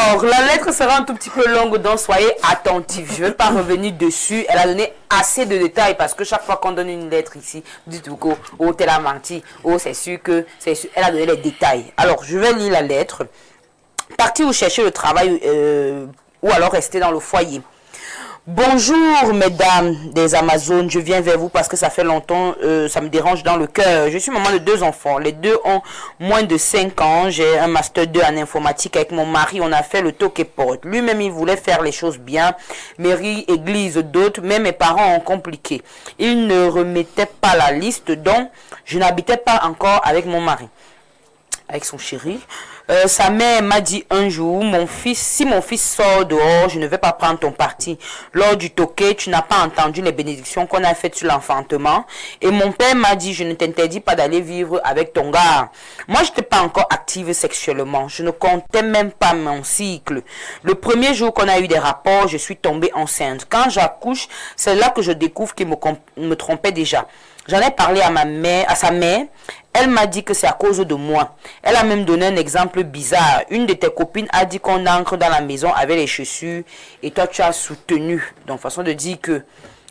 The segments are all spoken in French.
Alors, la lettre sera un tout petit peu longue, donc soyez attentifs. Je ne vais pas revenir dessus. Elle a donné assez de détails parce que chaque fois qu'on donne une lettre ici, dites-vous que oh, t'es la menti, oh, c'est sûr que c'est sûr. Elle a donné les détails. Alors, je vais lire la lettre. Partir ou chercher le travail ou alors rester dans le foyer. Bonjour mesdames des Amazones, je viens vers vous parce que ça fait longtemps, ça me dérange dans le cœur. Je suis maman de 2 enfants, les 2 ont moins de 5 ans, j'ai un master 2 en informatique avec mon mari, on a fait le toque et porte. Lui-même il voulait faire les choses bien, mairie, église, d'autres, mais mes parents ont compliqué. Ils ne remettaient pas la liste, donc je n'habitais pas encore avec mon mari, avec son chéri. Sa mère m'a dit un jour, si mon fils sort dehors, je ne vais pas prendre ton parti. Lors du toquet, tu n'as pas entendu les bénédictions qu'on a faites sur l'enfantement. Et mon père m'a dit, je ne t'interdis pas d'aller vivre avec ton gars. Moi, je n'étais pas encore active sexuellement. Je ne comptais même pas mon cycle. Le premier jour qu'on a eu des rapports, je suis tombée enceinte. Quand j'accouche, c'est là que je découvre qu'il me trompait déjà. J'en ai parlé à sa mère. Elle m'a dit que c'est à cause de moi. Elle a même donné un exemple bizarre. Une de tes copines a dit qu'on entre dans la maison avec les chaussures et toi tu as soutenu. Donc façon de dire que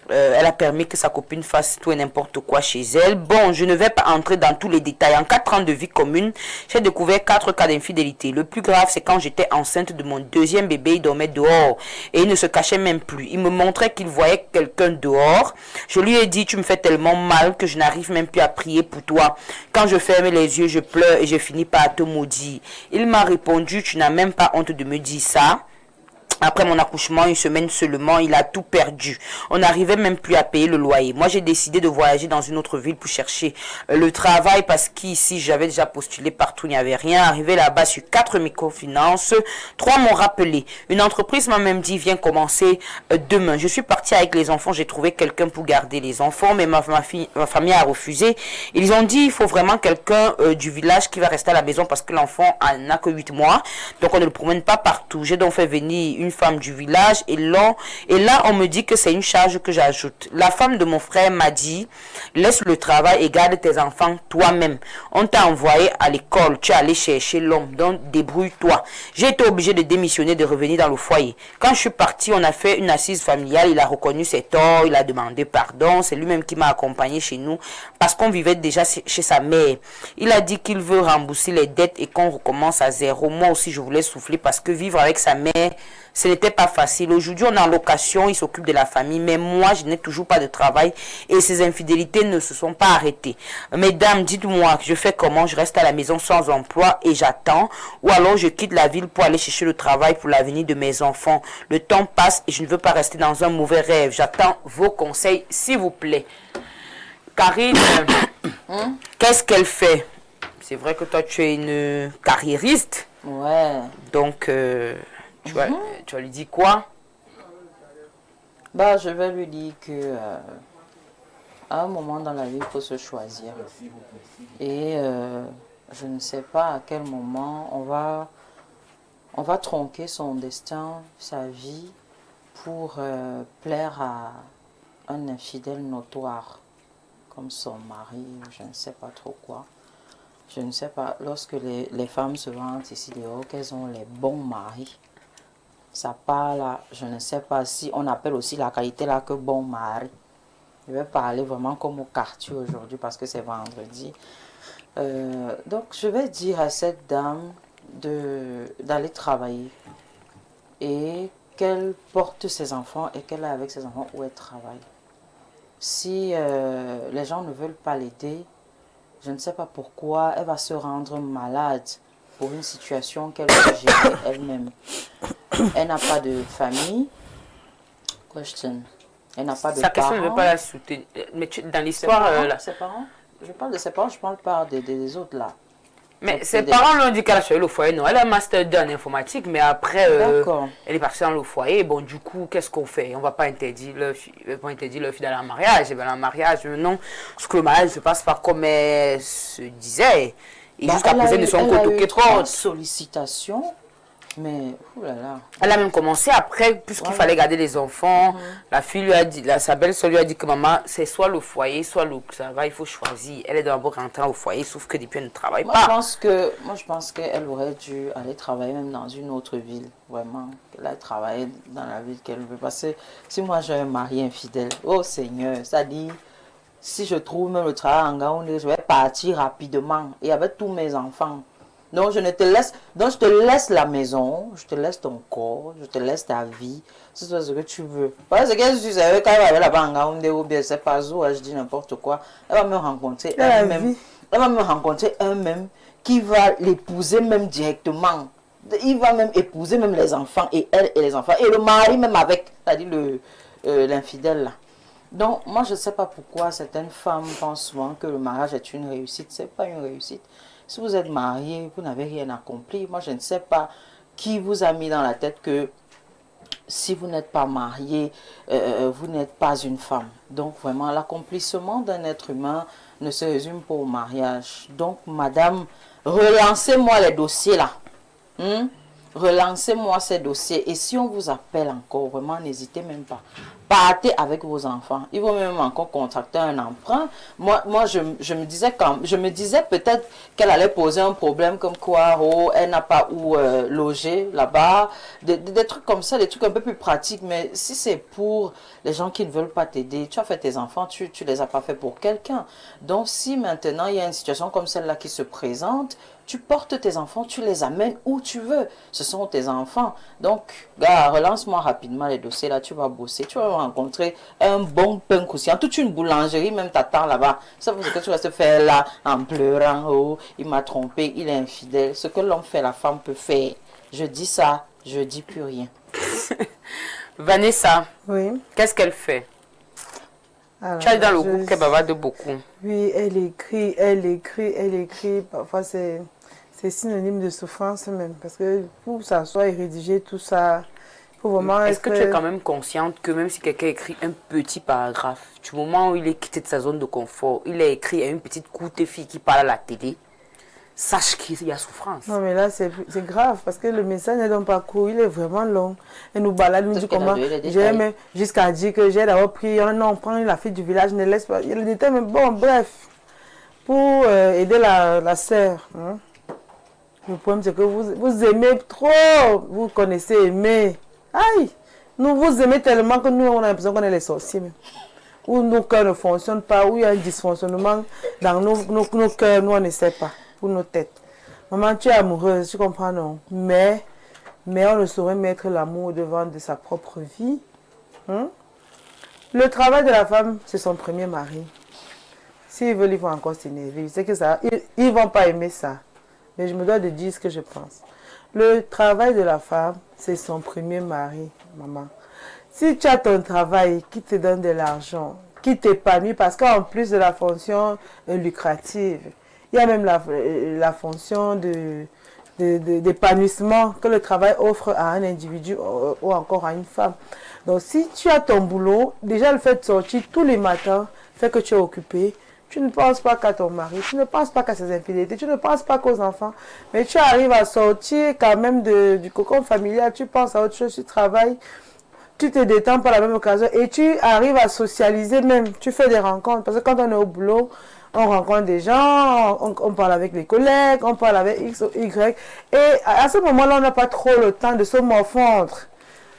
elle a permis que sa copine fasse tout et n'importe quoi chez elle. Bon, je ne vais pas entrer dans tous les détails. En 4 ans de vie commune, j'ai découvert 4 cas d'infidélité. Le plus grave, c'est quand j'étais enceinte de mon 2e bébé, il dormait dehors et il ne se cachait même plus. Il me montrait qu'il voyait quelqu'un dehors. Je lui ai dit, tu me fais tellement mal que je n'arrive même plus à prier pour toi. Quand je ferme les yeux, je pleure et je finis par te maudire. Il m'a répondu, tu n'as même pas honte de me dire ça. Après mon accouchement, 1 semaine seulement, il a tout perdu. On n'arrivait même plus à payer le loyer. Moi, j'ai décidé de voyager dans une autre ville pour chercher le travail parce qu'ici, j'avais déjà postulé partout, il n'y avait rien. Arrivé là-bas sur 4 microfinances, 3 m'ont rappelé. Une entreprise m'a même dit, viens commencer demain. Je suis partie avec les enfants, j'ai trouvé quelqu'un pour garder les enfants, mais ma famille a refusé. Ils ont dit, il faut vraiment quelqu'un du village qui va rester à la maison parce que l'enfant n'a que 8 mois. Donc, on ne le promène pas partout. J'ai donc fait venir une femme du village et là on me dit que c'est une charge que j'ajoute. La femme de mon frère m'a dit, laisse le travail et garde tes enfants toi-même. On t'a envoyé à l'école, tu es allé chercher l'homme, donc débrouille-toi. J'ai été obligée de démissionner, de revenir dans le foyer. Quand je suis partie, on a fait une assise familiale, il a reconnu ses torts, il a demandé pardon, c'est lui-même qui m'a accompagné chez nous parce qu'on vivait déjà chez sa mère. Il a dit qu'il veut rembourser les dettes et qu'on recommence à zéro. Moi aussi je voulais souffler parce que vivre avec sa mère, ce n'était pas facile. Aujourd'hui, on est en location, il s'occupe de la famille, mais moi, je n'ai toujours pas de travail et ces infidélités ne se sont pas arrêtées. Mesdames, dites-moi, je fais comment? Je reste à la maison sans emploi et j'attends, ou alors je quitte la ville pour aller chercher le travail pour l'avenir de mes enfants. Le temps passe et je ne veux pas rester dans un mauvais rêve. J'attends vos conseils, s'il vous plaît. Karine, qu'est-ce qu'elle fait? C'est vrai que toi, tu es une carriériste. Ouais. Donc... tu vas lui dire quoi? Bah, je vais lui dire que à un moment dans la vie, il faut se choisir. Et je ne sais pas à quel moment on va tronquer son destin, sa vie, pour plaire à un infidèle notoire, comme son mari, je ne sais pas trop quoi. Je ne sais pas, lorsque les femmes se vantent ici dehors, qu'elles ont les bons maris. Ça parle, je ne sais pas si on appelle aussi la qualité là que bon mari. Je vais parler vraiment comme au quartier aujourd'hui parce que c'est vendredi. Donc je vais dire à cette dame d'aller travailler et qu'elle porte ses enfants et qu'elle est avec ses enfants où elle travaille. Si les gens ne veulent pas l'aider, je ne sais pas pourquoi, elle va se rendre malade pour une situation qu'elle peut gérer elle-même. Elle n'a pas de famille. Question. Elle n'a pas de Sa parents. question ne veut pas la soutenir. Mais dans l'histoire... Ses parents, je parle de ses parents, je parle pas des autres là. Mais donc, ses parents lui ont dit qu'elle a choisi le foyer. Non, elle a un master 2 en informatique, mais après, elle est partie dans le foyer. Bon, du coup, qu'est-ce qu'on fait? On ne va pas interdire leur fille d'aller en mariage. Et bien, en mariage, non. Parce que le mariage ne se passe pas comme elle se disait. Et jusqu'à présent, ils ne sont que toqués trop. Sollicitation Mais, oulala. Elle a même commencé après, puisqu'il fallait garder les enfants. La fille lui a dit, sa belle-soeur lui a dit que maman, c'est soit le foyer, soit le travail, il faut choisir. Elle est d'abord rentrée au foyer, sauf que depuis elle ne travaille pas. Je pense qu'elle aurait dû aller travailler même dans une autre ville, vraiment. Elle a travaillé dans la ville qu'elle veut. Parce que si moi j'ai un mari infidèle, oh Seigneur, ça dit, si je trouve même le travail en Gaoundé, je vais partir rapidement et avec tous mes enfants. Donc je te laisse la maison, je te laisse ton corps, je te laisse ta vie, c'est ce que tu veux. Parce que si tu savais quand elle va aller là-bas en Gaoundé ou bien c'est pas où, je dis n'importe quoi, elle va me rencontrer un même qui va l'épouser même directement. Il va même épouser même les enfants et elle et les enfants et le mari même avec, c'est-à-dire l'infidèle là. Donc moi je ne sais pas pourquoi certaines femmes pensent souvent que le mariage est une réussite, c'est pas une réussite. Si vous êtes marié, vous n'avez rien accompli. Moi, je ne sais pas qui vous a mis dans la tête que si vous n'êtes pas marié, vous n'êtes pas une femme. Donc, vraiment, l'accomplissement d'un être humain ne se résume pas au mariage. Donc, madame, relancez-moi les dossiers là. Relancez-moi ces dossiers. Et si on vous appelle encore, vraiment, n'hésitez même pas. Partez avec vos enfants. Ils vont même encore contracter un emprunt. Moi je me disais peut-être qu'elle allait poser un problème comme quoi, oh, elle n'a pas où loger là-bas. Des trucs comme ça, des trucs un peu plus pratiques. Mais si c'est pour les gens qui ne veulent pas t'aider, tu as fait tes enfants, tu les as pas fait pour quelqu'un. Donc si maintenant il y a une situation comme celle-là qui se présente, tu portes tes enfants, tu les amènes où tu veux. Ce sont tes enfants. Donc, gars, relance-moi rapidement les dossiers là, tu vas bosser. Tu vas rencontrer un bon pain croustillant. Toute une boulangerie même t'attend là-bas. Ça veut dire que tu vas te faire là en pleurant. Oh, il m'a trompé, il est infidèle. Ce que l'homme fait, la femme peut faire. Je dis ça, je dis plus rien. Vanessa, oui. Qu'est-ce qu'elle fait? Alors, tu es dans le groupe qu'elle bavarde beaucoup. Oui, elle écrit. Parfois, c'est synonyme de souffrance même. Parce que pour s'asseoir et rédiger tout ça, il faut vraiment Est-ce que tu es quand même consciente que même si quelqu'un écrit un petit paragraphe, du moment où il est quitté de sa zone de confort, il a écrit à une petite courte fille qui parle à la télé, sache qu'il y a souffrance. Non, mais là, c'est grave parce que le message n'est donc pas court, il est vraiment long. Elle nous balade, nous dit comment. J'ai jusqu'à dire que j'ai d'abord pris un nom, prendre la fille du village, ne laisse pas. Il y a le détail, mais bon, bref. Pour aider la sœur. Hein. Le problème, c'est que vous aimez trop. Vous connaissez aimer. Aïe! Nous vous aimez tellement que nous, on a l'impression qu'on est les sorciers. Même. Où nos cœurs ne fonctionnent pas, où il y a un dysfonctionnement dans nos cœurs, nous, on ne sait pas. Pour nos têtes. Maman, tu es amoureuse, tu comprends, non? Mais on ne saurait mettre l'amour devant de sa propre vie. Hein? Le travail de la femme, c'est son premier mari. S'ils veulent, ils vont encore s'énerver. Je sais que ça, ils ne vont pas aimer ça. Mais je me dois de dire ce que je pense. Le travail de la femme, c'est son premier mari, maman. Si tu as ton travail qui te donne de l'argent, qui t'épanouit, parce qu'en plus de la fonction lucrative, il y a même la fonction d'épanouissement que le travail offre à un individu ou encore à une femme. Donc si tu as ton boulot, déjà le fait de sortir tous les matins fait que tu es occupé. Tu ne penses pas qu'à ton mari, tu ne penses pas qu'à ses infidélités, tu ne penses pas qu'aux enfants. Mais tu arrives à sortir quand même du cocon familial, tu penses à autre chose, tu travailles, tu te détends par la même occasion et tu arrives à socialiser même. Tu fais des rencontres parce que quand on est au boulot, on rencontre des gens, on parle avec les collègues, on parle avec X ou Y. Et à ce moment-là, on n'a pas trop le temps de se morfondre.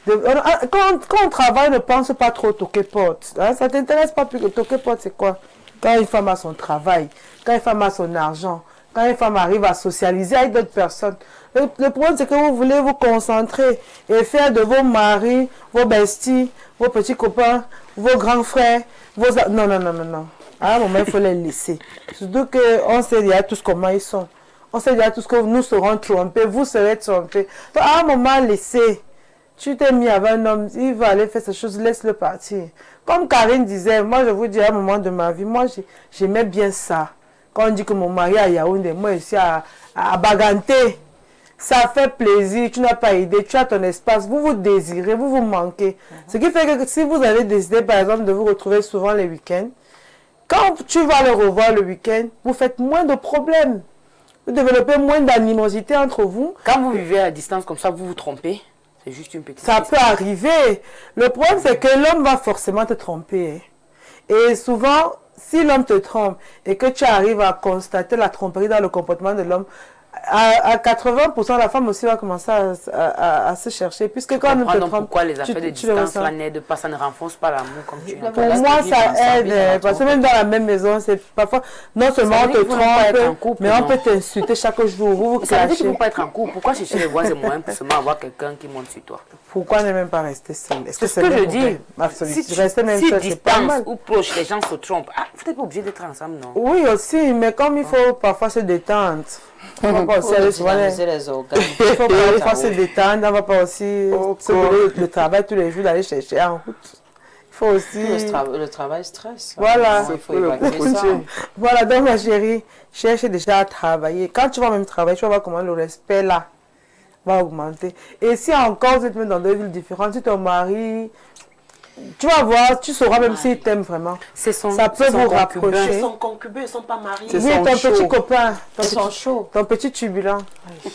Quand on travaille, ne pense pas trop toquer porte. Hein, ça ne t'intéresse pas plus que toquer porte, c'est quoi? Quand une femme a son travail, quand une femme a son argent, quand une femme arrive à socialiser avec d'autres personnes. Le problème, c'est que vous voulez vous concentrer et faire de vos maris, vos besties, vos petits copains, vos grands frères, Non. À un moment, il faut les laisser. Surtout qu'on sait déjà tous comment ils sont. On sait déjà tous que nous serons trompés, vous serez trompés. Donc, à un moment, laissez. Tu t'es mis avec un homme, il va aller faire ces choses, laisse-le partir. Comme Karine disait, moi je vous dis à un moment de ma vie, moi j'aimais bien ça. Quand on dit que mon mari est à Yaoundé, moi je suis à Baganté. Ça fait plaisir, tu n'as pas idée, tu as ton espace, vous vous désirez, vous vous manquez. Ce qui fait que si vous avez décidé par exemple de vous retrouver souvent les week-ends, quand tu vas le revoir le week-end, vous faites moins de problèmes. vous développez moins d'animosité entre vous. Quand vous vivez à distance comme ça, vous vous trompez. C'est juste une petite Ça question. peut arriver. Le problème, c'est que l'homme va forcément te tromper. Et souvent, si l'homme te trompe et que tu arrives à constater la tromperie dans le comportement de l'homme, à 80%, la femme aussi va commencer à se chercher. Puisque quand on te trompe, pourquoi les affaires de tu le distance ressens. là n'aident pas, ça ne renforce pas l'amour comme tu l'as. Pour moi, ça aide. Parce que même dans la même maison, c'est parfois, non seulement on te trompe, mais on peut t'insulter chaque jour. Vous Ça veut dire qu'il ne clashez. faut pas être en couple. Pourquoi chercher les voies et moyens pour seulement avoir quelqu'un qui monte sur toi? Pourquoi ne même pas rester seul? Est-ce que C'est ce que je dis. Absolument. Si Rester même seul, c'est pas distance mal. ou proche, les gens se trompent. Ah, vous n'êtes pas obligé d'être ensemble, non? Oui, aussi, mais comme il faut parfois se détendre. On va pas aussi aller souvent. dynamiser les organes. Il faut parfois se détendre. On va pas aussi se donner le travail tous les jours d'aller chercher en route. Il faut aussi. Le travail stress. Voilà. Il faut évacuer ça. Voilà, donc ma chérie, cherche déjà à travailler. Quand tu vas même travailler, tu vas voir comment le respect là va augmenter. Et si encore vous êtes même dans deux villes différentes, si ton mari, tu vas voir, tu sauras même s'il t'aime vraiment. Ça peut vous rapprocher. Ils sont concubins, ils ne sont pas mariés. Oui, ton petit copain, Ils sont chauds. ton petit turbulent.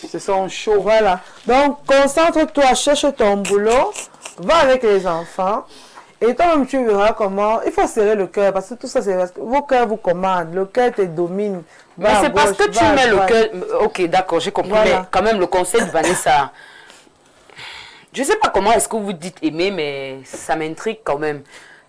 Ce sont chauds. Voilà. Donc, concentre-toi, cherche ton boulot, va avec les enfants. Et toi-même, tu verras comment. Il faut serrer le cœur parce que tout ça, c'est parce que vos cœurs vous commandent. Le cœur te domine. Mais c'est parce que tu mets le cœur. Ok, d'accord, j'ai compris. Voilà. Mais quand même, le conseil de Vanessa. Je ne sais pas comment est-ce que vous dites aimer, mais ça m'intrigue quand même.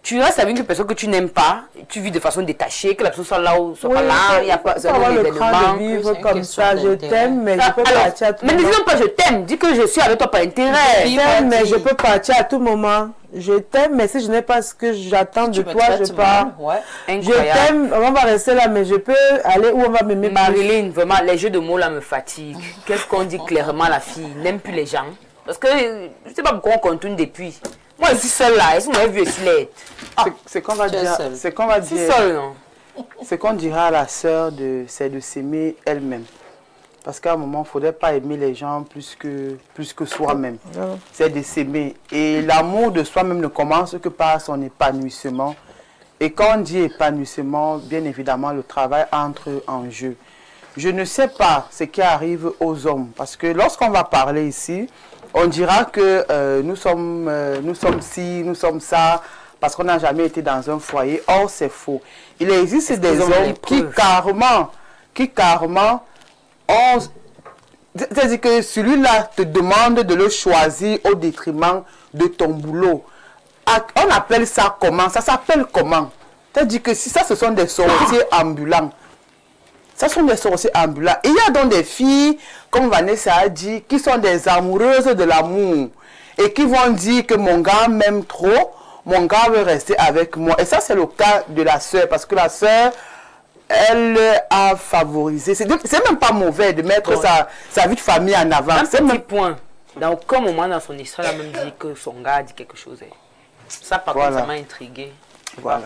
Tu restes avec une personne que tu n'aimes pas, tu vis de façon détachée, que la personne soit là ou soit pas là, il n'y a pas avoir le cran de vivre c'est une comme question ça. Je d'intérêt. t'aime, mais je peux partir à tout Mais ne moment. disons pas je t'aime, dis que je suis avec toi par intérêt. Je t'aime, mais je peux partir à tout moment. Je t'aime, mais si je n'ai pas ce que j'attends de Tu me toi, je traites pars. mal, ouais. Je Incroyable. t'aime, on va rester là, mais je peux aller où on va m'aimer plus. Marilyn, vraiment, les jeux de mots là me fatiguent. Qu'est-ce qu'on dit clairement, la fille n'aime plus les gens. Parce que je ne sais pas pourquoi on contourne depuis. Moi, je suis seule là. Est-ce que vous m'avez vu aussi laide? C'est qu'on va Tu es dire. seule. C'est qu'on va Je suis dire. seule, non? Ce qu'on dira à la sœur, c'est de s'aimer elle-même. Parce qu'à un moment, il ne faudrait pas aimer les gens plus que soi-même. C'est de s'aimer. Et l'amour de soi-même ne commence que par son épanouissement. Et quand on dit épanouissement, bien évidemment, le travail entre en jeu. Je ne sais pas ce qui arrive aux hommes. Parce que lorsqu'on va parler ici, on dira que nous sommes ci, nous sommes ça, parce qu'on n'a jamais été dans un foyer. Or, c'est faux. Il existe des qu'ils ont les hommes qui preuves? carrément ont... C'est-à-dire que celui-là te demande de le choisir au détriment de ton boulot. On appelle ça comment? Ça s'appelle comment? C'est-à-dire que si ça, ce sont des sorciers ambulants. Ça sont des sorciers ambulants. Et il y a donc des filles, comme Vanessa a dit, qui sont des amoureuses de l'amour. Et qui vont dire que mon gars m'aime trop, mon gars veut rester avec moi. Et ça, c'est le cas de la sœur. Parce que la sœur, elle a favorisé. C'est même pas mauvais de mettre sa vie de famille en avant. Un C'est petit même... point. Dans aucun moment dans son histoire, elle a même dit que son gars a dit quelque chose. Ça, par contre, Voilà. ça m'a intrigué. Voilà.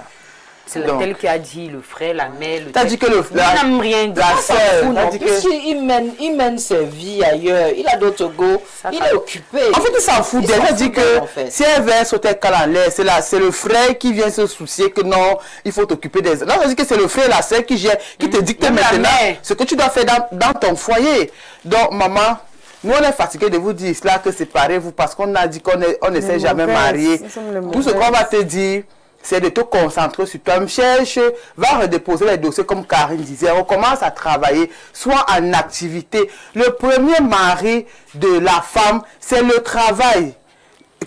C'est Donc. tel qui a dit, le frère, la mère, le... T'as dit que le Il n'aime rien de la ça. sœur, Ou t'as non, dit que... puisqu'il mène ses vies ailleurs, il a d'autres go, Ça il va. est occupé. En fait, il s'en fout. Il Déjà, s'en dit fout que d'elle, en fait. si elle veut sauter le en l'air, c'est le frère qui vient se soucier que non, il faut t'occuper des... Non, ça dit que c'est le frère et la sœur qui gère, qui te dicte Même la maintenant mère. ce que tu dois faire dans ton foyer. Donc, maman, nous, on est fatigué de vous dire cela, que séparez-vous, parce qu'on a dit qu'on ne s'est jamais mauvaises, marié. nous sommes les Tout ce qu'on mauvaises. va te dire, c'est de te concentrer sur toi. Cherche, va redéposer les dossiers comme Karine disait. On commence à travailler, soit en activité. Le premier mari de la femme, c'est le travail.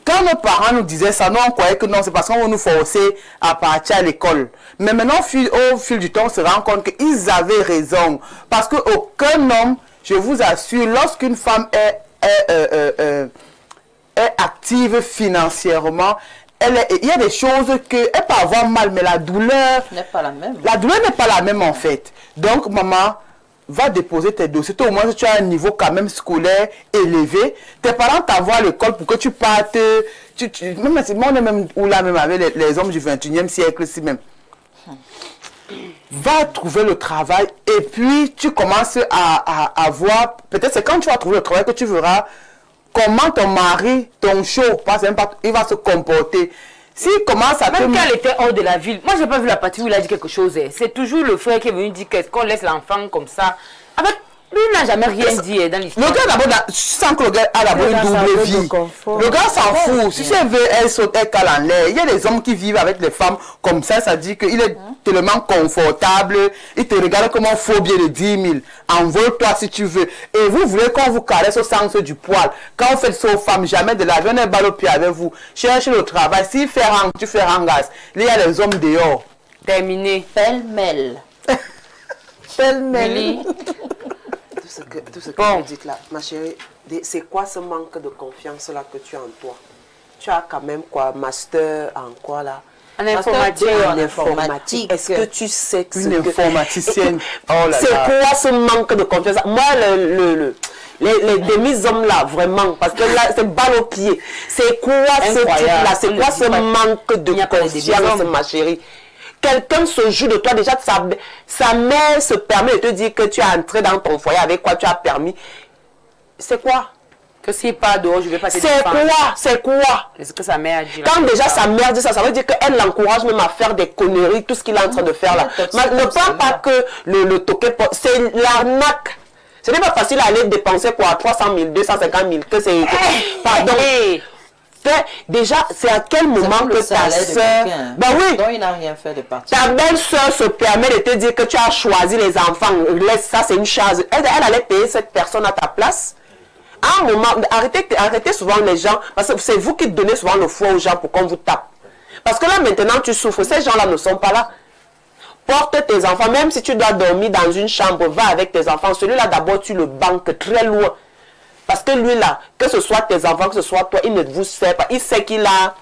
Quand nos parents nous disaient ça, nous on croyait que non, c'est parce qu'on va nous forcer à partir à l'école. Mais maintenant, au fil du temps, on se rend compte qu'ils avaient raison. Parce qu'aucun homme, je vous assure, lorsqu'une femme est active financièrement, il y a des choses qu'elle peut avoir mal, mais la douleur n'est pas la même. la douleur n'est pas la même en fait. Donc, maman, va déposer tes dossiers. Toi, au moins, tu as un niveau quand même scolaire élevé. Tes parents t'envoient à l'école pour que tu partes. Même si on est même ou là même avec les hommes du 21e siècle, si même. Va trouver le travail et puis tu commences à voir. Peut-être c'est quand tu vas trouver le travail que tu verras comment ton mari, ton chaud, parce que il va se comporter. S'il commence à Même quand elle était hors de la ville, moi j'ai pas vu la partie où il a dit quelque chose. C'est toujours le frère qui est venu dire qu'on laisse l'enfant comme ça. Avec Lui n'a jamais rien dit dans l'histoire. Le gars d'abord, sans que le gars a d'abord une double vie. Le gars s'en fout. Si elle veut, elle saute, elle cale en l'air. Il y a des hommes qui vivent avec les femmes comme ça dit qu'il est tellement confortable. Il te regarde comme un faux billet de 10 000. Envole-toi si tu veux. Et vous voulez qu'on vous caresse au sens du poil. Quand vous faites ça aux femmes, jamais de l'argent, un balle au pied avec vous. Cherchez le travail. S'il fait rang, tu fais rangas. Il y a les hommes dehors. Terminé. Pêle-mêle. Pêle-mêle. Tout ce que vous dites là, ma chérie, c'est quoi ce manque de confiance là que tu as en toi? Tu as quand même quoi, master en quoi là? En informatique. En informatique. Est-ce que tu sais que Une informaticienne. Oh là c'est là. quoi ce manque de confiance? Moi, les demi-hommes là, vraiment, parce que là, c'est balle au pied. C'est quoi ce truc-là? C'est quoi ce manque de confiance, ma chérie? Quelqu'un se joue de toi, déjà, sa mère se permet de te dire que tu es entré dans ton foyer avec quoi tu as permis. C'est quoi? Que s'il pas dehors, je vais passer. C'est quoi? C'est quoi? Est-ce que sa mère a dit? Quand déjà sa mère dit ça, ça veut dire qu'elle l'encourage même à faire des conneries, tout ce qu'il est en train de faire là. Ne prends pas que le toquet, c'est l'arnaque. Ce n'est pas facile à aller dépenser quoi, 300 000, 250 000, que c'est... Pardon. Déjà, c'est à quel moment que ta soeur... Ben oui. Donc il n'a rien fait de particulier. Ta belle-soeur se permet de te dire que tu as choisi les enfants. Laisse ça, c'est une charge. Elle allait payer cette personne à ta place. À un moment, arrêtez souvent les gens, parce que c'est vous qui donnez souvent le foie aux gens pour qu'on vous tape. Parce que là, maintenant, tu souffres. Ces gens-là ne sont pas là. Porte tes enfants, même si tu dois dormir dans une chambre, va avec tes enfants. Celui-là, d'abord, tu le banques très loin. Parce que lui là, que ce soit tes enfants, que ce soit toi, il ne vous sert pas. Il sait qu'il a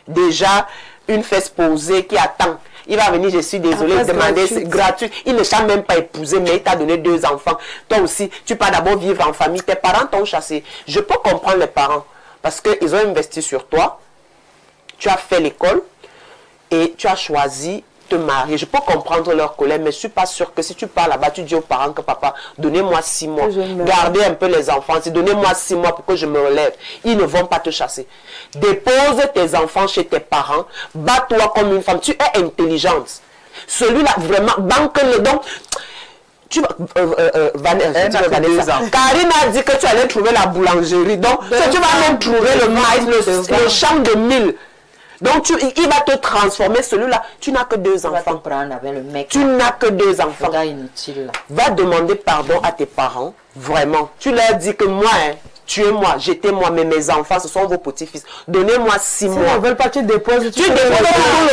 déjà une fesse posée qui attend. Il va venir, je suis désolée, demander, c'est gratuit. Il ne t'a même pas épousé, mais il t'a donné 2 enfants. Toi aussi, tu peux d'abord vivre en famille. Tes parents t'ont chassé. Je peux comprendre les parents. Parce qu'ils ont investi sur toi. Tu as fait l'école. Et tu as choisi te marier. Je peux comprendre leur colère, mais je ne suis pas sûre que si tu pars là-bas, tu dis aux parents que papa, donnez-moi 6 mois. Gardez un peu les enfants. Donnez-moi 6 mois pour que je me relève. Ils ne vont pas te chasser. Dépose tes enfants chez tes parents. Bats-toi comme une femme. Tu es intelligente. Celui-là, vraiment, banque-le. Donc, Vanessa. Karine a dit que tu allais trouver la boulangerie. Donc, tu vas même trouver le maïs, le champ de mil. Donc, il va te transformer celui-là. Tu n'as que 2 enfants. Tu n'as que 2 enfants. Inutile, là. Va demander pardon à tes parents. Vraiment. Tu leur dis que moi, tuez-moi, jetez-moi, mais mes enfants, ce sont vos petits-fils. Donnez-moi 6 mois. Ils ne veulent pas, tu déposes. Tu déposes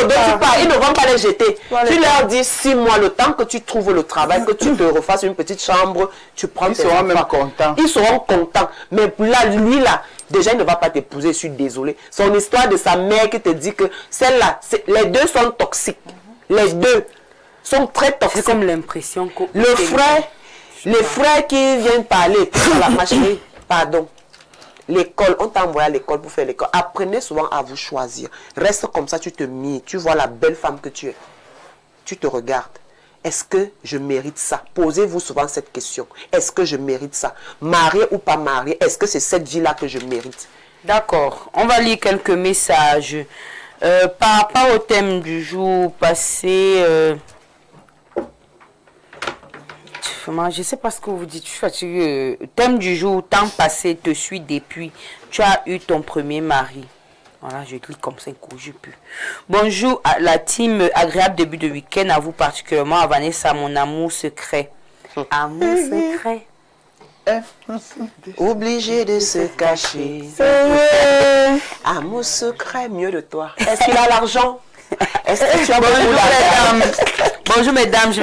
le dos, tu pars. Ils ne vont pas les jeter. Tu leur dis 6 mois, le temps que tu trouves le travail, que tu te refasses une petite chambre, tu prends tes enfants. Ils seront même contents. Ils seront contents. Mais là, lui, là, déjà, il ne va pas t'épouser, je suis désolée. Son histoire de sa mère qui te dit que celle-là, les 2 sont toxiques. Les 2 sont très toxiques. C'est comme l'impression que... Les frères qui viennent parler, la machine, pardon. L'école, on t'a envoyé à l'école pour faire l'école. Apprenez souvent à vous choisir. Reste comme ça, tu te mires. Tu vois la belle femme que tu es. Tu te regardes. Est-ce que je mérite ça? Posez-vous souvent cette question. Est-ce que je mérite ça? Marié ou pas marié? Est-ce que c'est cette vie-là que je mérite? D'accord. On va lire quelques messages. Par rapport au thème du jour passé... je ne sais pas ce que vous dites. Je suis fatiguée. Thème du jour, temps passé, te suis depuis. Tu as eu ton premier mari. Voilà, je clique comme ça, je peux. Bonjour à la team, agréable début de week-end, à vous particulièrement, à Vanessa, mon amour secret. Amour secret. Obligé de se cacher. Amour secret, mieux de toi. Est-ce qu'il a l'argent? Est-ce que tu as Bonjour mesdames. Bonjour mesdames, je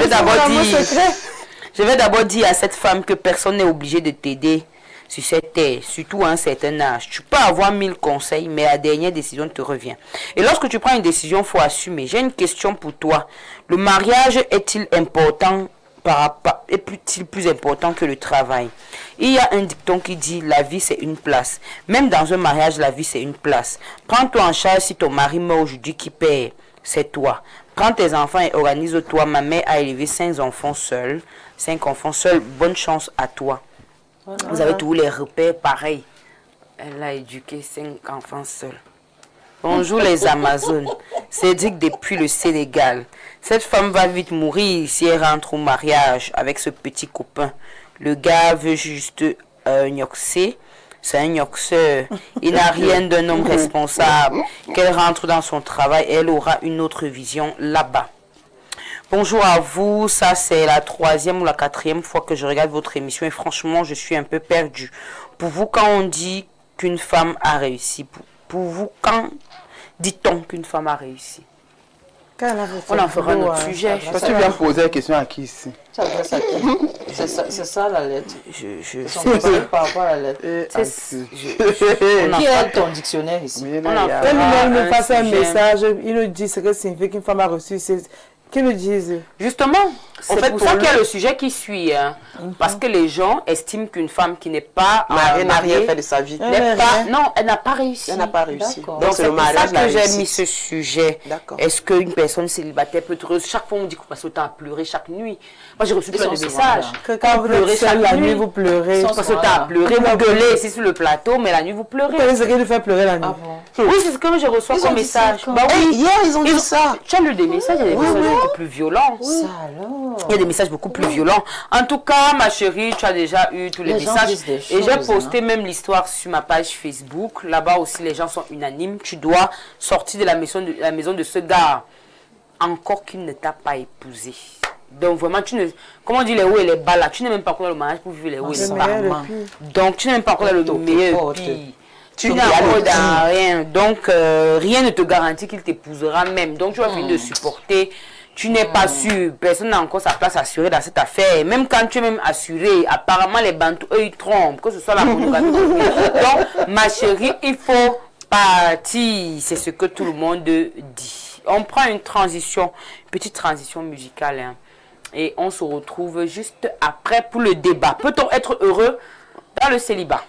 vais d'abord dire à cette femme que personne n'est obligé de t'aider sur cette terre, surtout à un certain âge. Tu peux avoir 1000 conseils, mais la dernière décision te revient. Et lorsque tu prends une décision, il faut assumer. J'ai une question pour toi. Le mariage est-il important est-il plus important que le travail? Il y a un dicton qui dit la vie c'est une place. Même dans un mariage, la vie c'est une place. Prends-toi en charge si ton mari meurt aujourd'hui, qui paie? C'est toi. Prends tes enfants et organise-toi. Ma mère a élevé 5 enfants seuls. 5 enfants seuls. Bonne chance à toi. Vous avez tous les repères pareils. Elle a éduqué 5 enfants seuls. Bonjour les Amazones. Cédric depuis le Sénégal. Cette femme va vite mourir si elle rentre au mariage avec ce petit copain. Le gars veut juste gnoxer. C'est un gnoxeur. Il n'a rien d'un homme responsable. Qu'elle rentre dans son travail, elle aura une autre vision là-bas. Bonjour à vous, ça c'est la 3e ou la 4e fois que je regarde votre émission et franchement je suis un peu perdue. Pour vous, quand on dit qu'une femme a réussi, pour vous, quand dit-on qu'une femme a réussi? On en fera notre sujet. Parce que tu viens poser la question à qui ici? Ça adresse à qui? C'est ça la lettre. Je Son conseil par rapport à la lettre. Qui est ton dictionnaire ici? Elle nous passe un message, il nous dit ce que signifie qu'une femme a reçu. Qu'ils nous disent. Justement, c'est pour ça qu'il y a le sujet qui suit. Hein. Parce que les gens estiment qu'une femme qui n'est pas n'a rien fait de sa vie. Non, elle n'a pas réussi. Elle n'a pas réussi. Donc c'est pour ça que j'ai mis ce sujet. Est-ce qu'une personne célibataire peut être heureuse? Chaque fois on dit qu'on passe autant à pleurer chaque nuit. Moi j'ai reçu plein de messages. Quand vous pleurez chaque la nuit, vous pleurez. Vous passez autant à pleurer, vous gueulez ici sur le plateau, mais la nuit vous pleurez. Vous savez ce qui nous fait pleurer la nuit? Oui, c'est ce que je reçois comme message. Bah oui, hier ils ont dit ça. Tu as lu des messages, il y a des messages beaucoup plus violents. Ça alors. Il y a des messages beaucoup plus violents. En tout cas, ma chérie, tu as déjà eu tous les messages. Et j'ai posté même l'histoire sur ma page Facebook. Là-bas aussi, les gens sont unanimes. Tu dois sortir de la maison de ce gars. Encore qu'il ne t'a pas épousé. Donc vraiment, tu ne... Comment on dit les hauts et les bas là? Tu n'es même pas encore dans le mariage pour vivre les hauts et les bas. Donc tu n'es même pas encore dans le meilleur pire. Tu n'as pas dans rien. Donc rien ne te garantit qu'il t'épousera même. Donc tu vas finir de supporter. Tu n'es pas sûr, personne n'a encore sa place assurée dans cette affaire. Même quand tu es même assuré, apparemment les Bantous, eux, ils trompent, que ce soit la monogamie. Donc, ma chérie, il faut partir. C'est ce que tout le monde dit. On prend une transition, petite transition musicale. Hein, et on se retrouve juste après pour le débat. Peut-on être heureux dans le célibat?